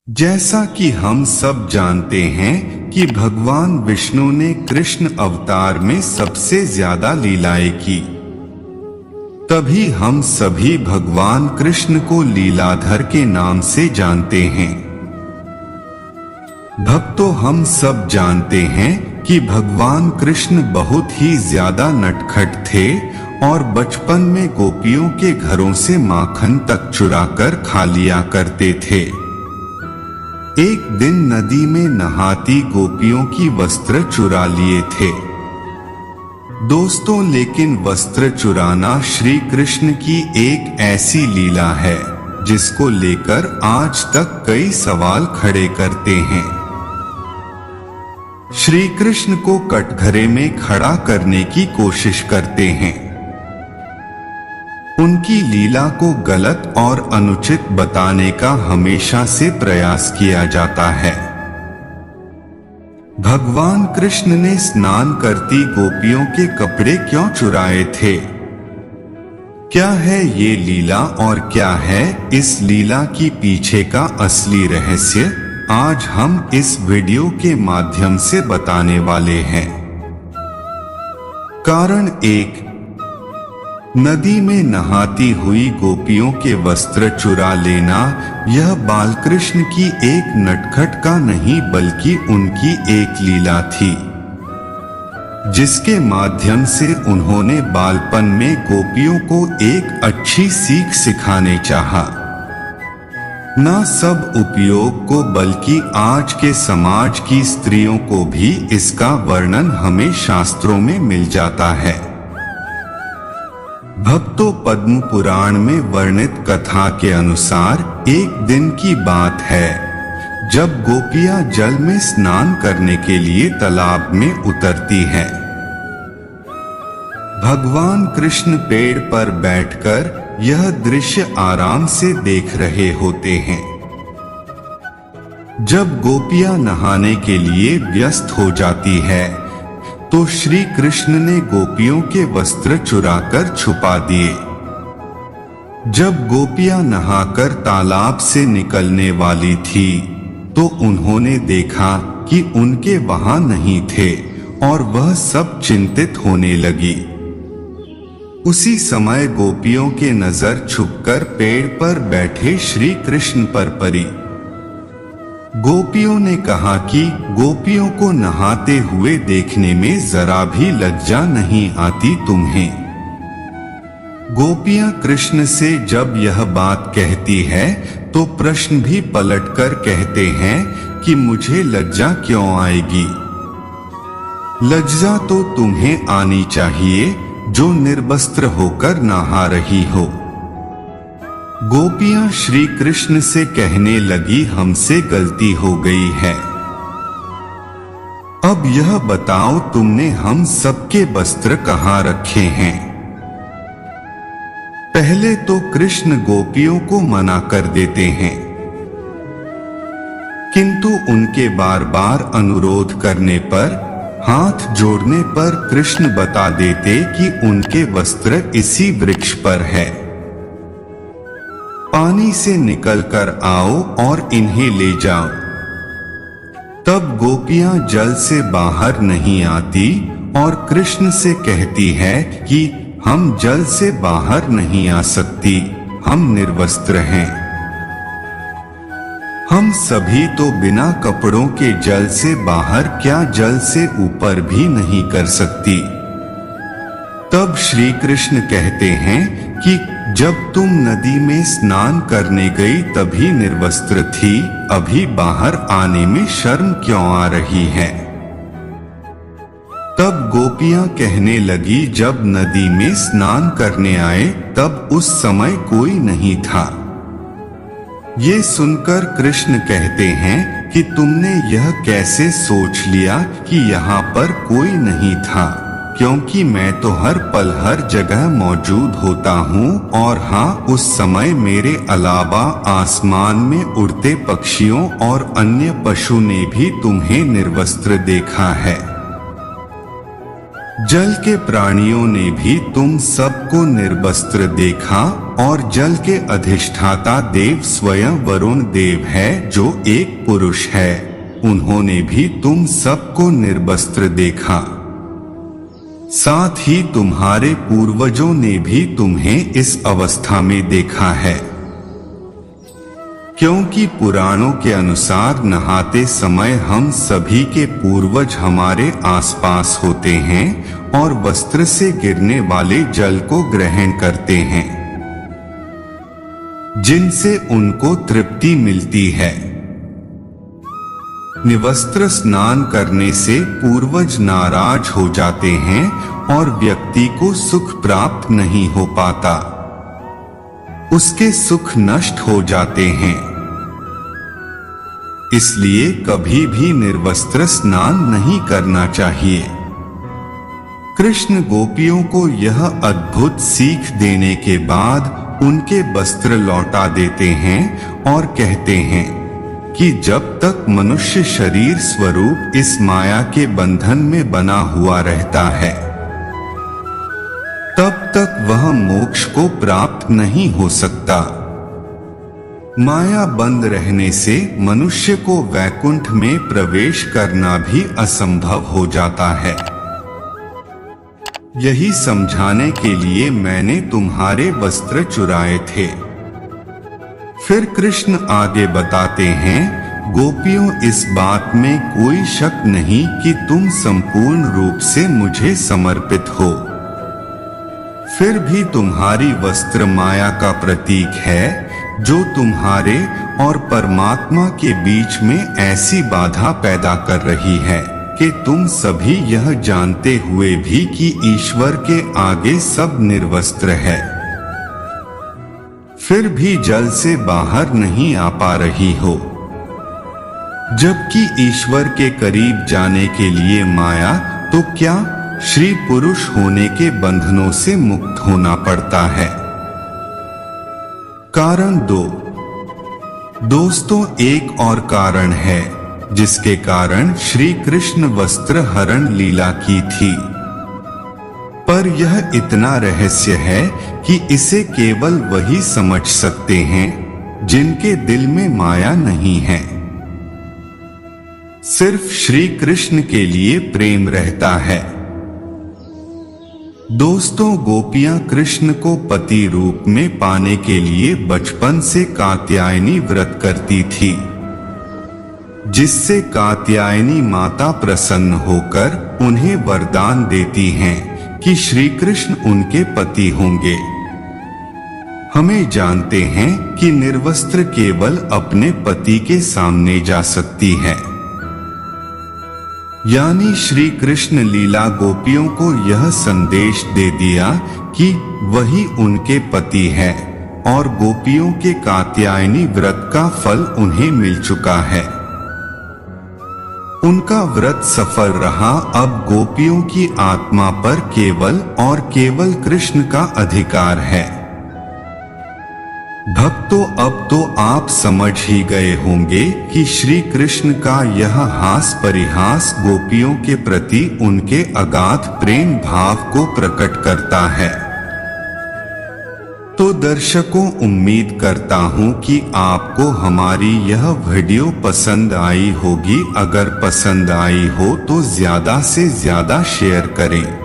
जैसा कि हम सब जानते हैं कि भगवान विष्णु ने कृष्ण अवतार में सबसे ज्यादा लीलाएं की, तभी हम सभी भगवान कृष्ण को लीलाधर के नाम से जानते हैं। भक्तों, हम सब जानते हैं कि भगवान कृष्ण बहुत ही ज्यादा नटखट थे और बचपन में गोपियों के घरों से माखन तक चुराकर खा लिया करते थे। एक दिन नदी में नहाती गोपियों की वस्त्र चुरा लिए थे। दोस्तों, लेकिन वस्त्र चुराना श्री कृष्ण की एक ऐसी लीला है जिसको लेकर आज तक कई सवाल खड़े करते हैं। श्री कृष्ण को कटघरे में खड़ा करने की कोशिश करते हैं। उनकी लीला को गलत और अनुचित बताने का हमेशा से प्रयास किया जाता है। भगवान कृष्ण ने स्नान करती गोपियों के कपड़े क्यों चुराए थे? क्या है ये लीला और क्या है इस लीला की पीछे का असली रहस्य, आज हम इस वीडियो के माध्यम से बताने वाले हैं। कारण 1, नदी में नहाती हुई गोपियों के वस्त्र चुरा लेना यह बालकृष्ण की एक नटखट का नहीं बल्कि उनकी एक लीला थी, जिसके माध्यम से उन्होंने बालपन में गोपियों को एक अच्छी सीख सिखाने चाहा। न सब उपयोग को बल्कि आज के समाज की स्त्रियों को भी इसका वर्णन हमें शास्त्रों में मिल जाता है। भक्तों, पद्म पुराण में वर्णित कथा के अनुसार एक दिन की बात है जब गोपियां जल में स्नान करने के लिए तालाब में उतरती हैं। भगवान कृष्ण पेड़ पर बैठकर यह दृश्य आराम से देख रहे होते हैं। जब गोपियां नहाने के लिए व्यस्त हो जाती है तो श्री कृष्ण ने गोपियों के वस्त्र चुराकर छुपा दिए। जब गोपियां नहाकर तालाब से निकलने वाली थी तो उन्होंने देखा कि उनके वहां नहीं थे और वह सब चिंतित होने लगी। उसी समय गोपियों के नजर छुपकर पेड़ पर बैठे श्री कृष्ण पर पड़ी। गोपियों ने कहा कि गोपियों को नहाते हुए देखने में जरा भी लज्जा नहीं आती तुम्हें? गोपियां कृष्ण से जब यह बात कहती है तो प्रश्न भी पलटकर कहते हैं कि मुझे लज्जा क्यों आएगी? लज्जा तो तुम्हें आनी चाहिए जो निर्वस्त्र होकर नहा रही हो। गोपियां श्री कृष्ण से कहने लगी, हमसे गलती हो गई है। अब यह बताओ तुमने हम सबके वस्त्र कहाँ रखे हैं? पहले तो कृष्ण गोपियों को मना कर देते हैं, किंतु उनके बार बार अनुरोध करने पर, हाथ जोड़ने पर कृष्ण बता देते कि उनके वस्त्र इसी वृक्ष पर है। पानी से निकलकर आओ और इन्हें ले जाओ। तब गोपियां जल से बाहर नहीं आती और कृष्ण से कहती है कि हम जल से बाहर नहीं आ सकती, हम निर्वस्त्र हैं। हम सभी तो बिना कपड़ों के जल से बाहर क्या जल से ऊपर भी नहीं कर सकती। तब श्री कृष्ण कहते हैं कि जब तुम नदी में स्नान करने गई तभी निर्वस्त्र थी, अभी बाहर आने में शर्म क्यों आ रही है? तब गोपियां कहने लगी, जब नदी में स्नान करने आए तब उस समय कोई नहीं था। ये सुनकर कृष्ण कहते हैं कि तुमने यह कैसे सोच लिया कि यहाँ पर कोई नहीं था, क्योंकि मैं तो हर पल हर जगह मौजूद होता हूँ और हाँ, उस समय मेरे अलावा आसमान में उड़ते पक्षियों और अन्य पशु ने भी तुम्हें निर्वस्त्र देखा है। जल के प्राणियों ने भी तुम सबको निर्वस्त्र देखा और जल के अधिष्ठाता देव स्वयं वरुण देव है जो एक पुरुष है, उन्होंने भी तुम सबको निर्वस्त्र देखा। साथ ही तुम्हारे पूर्वजों ने भी तुम्हें इस अवस्था में देखा है, क्योंकि पुराणों के अनुसार नहाते समय हम सभी के पूर्वज हमारे आसपास होते हैं और वस्त्र से गिरने वाले जल को ग्रहण करते हैं, जिनसे उनको तृप्ति मिलती है। निवस्त्र स्नान करने से पूर्वज नाराज हो जाते हैं और व्यक्ति को सुख प्राप्त नहीं हो पाता, उसके सुख नष्ट हो जाते हैं। इसलिए कभी भी निर्वस्त्र स्नान नहीं करना चाहिए। कृष्ण गोपियों को यह अद्भुत सीख देने के बाद उनके वस्त्र लौटा देते हैं और कहते हैं कि जब तक मनुष्य शरीर स्वरूप इस माया के बंधन में बना हुआ रहता है, तब तक वह मोक्ष को प्राप्त नहीं हो सकता। माया बंद रहने से मनुष्य को वैकुंठ में प्रवेश करना भी असंभव हो जाता है। यही समझाने के लिए मैंने तुम्हारे वस्त्र चुराए थे। फिर कृष्ण आगे बताते हैं, गोपियों, इस बात में कोई शक नहीं कि तुम संपूर्ण रूप से मुझे समर्पित हो। फिर भी तुम्हारी वस्त्र माया का प्रतीक है, जो तुम्हारे और परमात्मा के बीच में ऐसी बाधा पैदा कर रही है कि तुम सभी यह जानते हुए भी कि ईश्वर के आगे सब निर्वस्त्र है, फिर भी जल से बाहर नहीं आ पा रही हो। जबकि ईश्वर के करीब जाने के लिए माया तो क्या श्री पुरुष होने के बंधनों से मुक्त होना पड़ता है। कारण 2। दोस्तों, एक और कारण है जिसके कारण श्री कृष्ण वस्त्र हरण लीला की थी, पर यह इतना रहस्य है कि इसे केवल वही समझ सकते हैं जिनके दिल में माया नहीं है। सिर्फ श्री कृष्ण के लिए प्रेम रहता है। दोस्तों, गोपियां कृष्ण को पति रूप में पाने के लिए बचपन से कात्यायनी व्रत करती थी, जिससे कात्यायनी माता प्रसन्न होकर उन्हें वरदान देती हैं कि श्री कृष्ण उनके पति होंगे। हमें जानते हैं कि निर्वस्त्र केवल अपने पति के सामने जा सकती है। यानी श्री कृष्ण लीला गोपियों को यह संदेश दे दिया कि वही उनके पति है और गोपियों के कात्यायनी व्रत का फल उन्हें मिल चुका है। उनका व्रत सफल रहा। अब गोपियों की आत्मा पर केवल और केवल कृष्ण का अधिकार है। भक्तों, अब तो आप समझ ही गए होंगे कि श्री कृष्ण का यह हास परिहास गोपियों के प्रति उनके अगाध प्रेम भाव को प्रकट करता है। तो दर्शकों, उम्मीद करता हूं कि आपको हमारी यह वीडियो पसंद आई होगी। अगर पसंद आई हो तो ज्यादा से ज्यादा शेयर करें।